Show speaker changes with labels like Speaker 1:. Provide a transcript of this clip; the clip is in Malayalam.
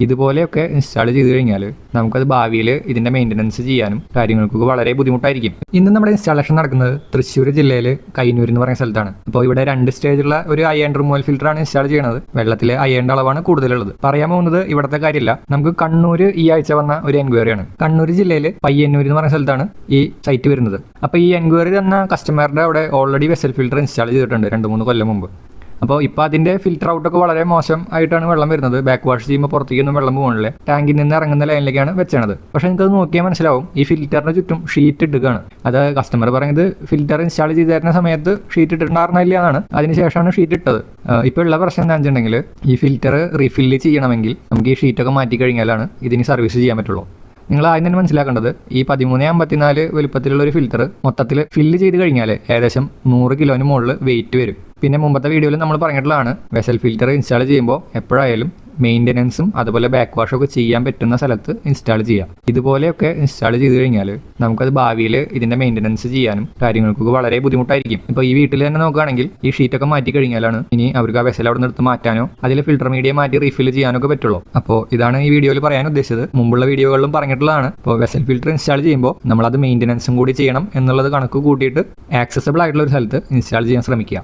Speaker 1: ഇതുപോലെയൊക്കെ ഇൻസ്റ്റാൾ ചെയ്ത് കഴിഞ്ഞാൽ നമുക്കത് ഭാവിയിൽ ഇതിൻ്റെ മെയിൻ്റനൻസ് ചെയ്യാനും കാര്യങ്ങൾക്കൊക്കെ വളരെ ബുദ്ധിമുട്ടായിരിക്കും. ഇന്ന് നമ്മുടെ ഇൻസ്റ്റാളേഷൻ നടക്കുന്നത് തൃശ്ശൂർ ജില്ലയിൽ കൈനൂർ എന്ന് പറയുന്ന സ്ഥലത്താണ്. അപ്പോൾ ഇവിടെ 2 സ്റ്റേജുള്ള ഒരു അയൺ റിമൂവൽ ഫിൽറ്ററാണ് ഇൻസ്റ്റാൾ ചെയ്യുന്നത്. വെള്ളത്തിലെ അയണിൻ്റെ അളവാണ് കൂടുതലുള്ളത്. പറയാൻ പോകുന്നത് ഇവിടുത്തെ കാര്യമില്ല, നമുക്ക് കണ്ണൂർ ഈ ആഴ്ച വന്ന ഒരു എൻക്വയറിയാണ്. കണ്ണൂർ ജില്ലയിൽ പയ്യന്നൂർ എന്ന് പറയുന്ന സ്ഥലത്താണ് ഈ സൈറ്റ് വരുന്നത്. അപ്പോൾ ഈ എൻക്വയറി തന്ന കസ്റ്റമറുടെ അവിടെ ഓൾറെഡി വെസൽ ഫിൽറ്റർ ഇൻസ്റ്റാൾ ചെയ്തിട്ടുണ്ട് 2-3 കൊല്ലം മുമ്പ്. അപ്പോൾ ഇപ്പോൾ അതിൻ്റെ ഫിൽറ്റർ ഔട്ടൊക്കെ വളരെ മോശം ആയിട്ടാണ് വെള്ളം വരുന്നത്. ബാക്ക് വാഷ് ചെയ്യുമ്പോൾ പുറത്തേക്കൊന്നും വെള്ളം പോകുന്നില്ല. ടാങ്കിൽ നിന്ന് ഇറങ്ങുന്ന ലൈനിലേക്കാണ് വെച്ചത്. പക്ഷേ നിങ്ങൾക്കത് നോക്കിയാൽ മനസ്സിലാവും, ഈ ഫിൽറ്ററിന് ചുറ്റും ഷീറ്റ് ഇട്ടുകയാണ്. അത് കസ്റ്റമർ പറയുന്നത് ഫിൽറ്റർ ഇൻസ്റ്റാൾ ചെയ്ത് തരുന്ന സമയത്ത് ഷീറ്റ് ഇട്ടിട്ടുണ്ടായിരുന്നില്ല എന്നാണ്. അതിനുശേഷമാണ് ഷീറ്റ് ഇട്ടത്. ഇപ്പോൾ ഉള്ള പ്രശ്നം എന്താണെന്ന് വെച്ചിട്ടുണ്ടെങ്കിൽ ഈ ഫിൽറ്റർ റീഫില്ല് ചെയ്യണമെങ്കിൽ നമുക്ക് ഈ ഷീറ്റൊക്കെ മാറ്റി കഴിഞ്ഞാലാണ് ഇതിന് സർവീസ് ചെയ്യാൻ പറ്റുള്ളൂ. നിങ്ങൾ ആദ്യം തന്നെ മനസ്സിലാക്കേണ്ടത്, ഈ 1354 വലുപ്പത്തിലുള്ള ഒരു ഫിൽറ്റർ മൊത്തത്തിൽ ഫില്ല് ചെയ്ത് കഴിഞ്ഞാൽ ഏകദേശം 100 കിലോന് മുകളിൽ വെയിറ്റ് വരും. പിന്നെ മുമ്പത്തെ വീഡിയോയിൽ നമ്മൾ പറഞ്ഞിട്ടുള്ളതാണ്, വെസൽ ഫിൽറ്റർ ഇൻസ്റ്റാൾ ചെയ്യുമ്പോൾ എപ്പോഴായാലും മെയിൻ്റനൻസും അതുപോലെ ബാക്ക് വാഷൊക്കെ ചെയ്യാൻ പറ്റുന്ന സ്ഥലത്ത് ഇൻസ്റ്റാൾ ചെയ്യുക. ഇതുപോലെയൊക്കെ ഇൻസ്റ്റാൾ ചെയ്ത് കഴിഞ്ഞാൽ നമുക്കത് ഭാവിയിൽ ഇതിൻ്റെ മെയിൻ്റനൻസ് ചെയ്യാനും കാര്യങ്ങൾക്കൊക്കെ വളരെ ബുദ്ധിമുട്ടായിരിക്കും. ഇപ്പോൾ ഈ വീട്ടിൽ തന്നെ നോക്കുകയാണെങ്കിൽ ഈ ഷീറ്റൊക്കെ മാറ്റി കഴിഞ്ഞാലാണ് ഇനി അവർക്ക് ആ വെസൽ അവിടെ നിന്ന് എടുത്ത് മാറ്റാനോ അതിൽ ഫിൽറ്റർ മീഡിയ മാറ്റി റീഫിൽ ചെയ്യാനോ ഒക്കെ പറ്റുള്ളൂ. അപ്പോൾ ഇതാണ് ഈ വീഡിയോയിൽ പറയാൻ ഉദ്ദേശിച്ചത്. മുമ്പുള്ള വീഡിയോകളിലും പറഞ്ഞിട്ടുള്ളതാണ്, ഇപ്പോൾ വെസൽ ഫിൽറ്റർ ഇൻസ്റ്റാൾ ചെയ്യുമ്പോൾ നമ്മളത് മെയിൻ്റനൻസും കൂടി ചെയ്യണം എന്നുള്ളത് കണക്ക് കൂട്ടിയിട്ട് ആക്സസബിൾ ആയിട്ടുള്ള ഒരു സ്ഥലത്ത് ഇൻസ്റ്റാൾ ചെയ്യാൻ ശ്രമിക്കുക.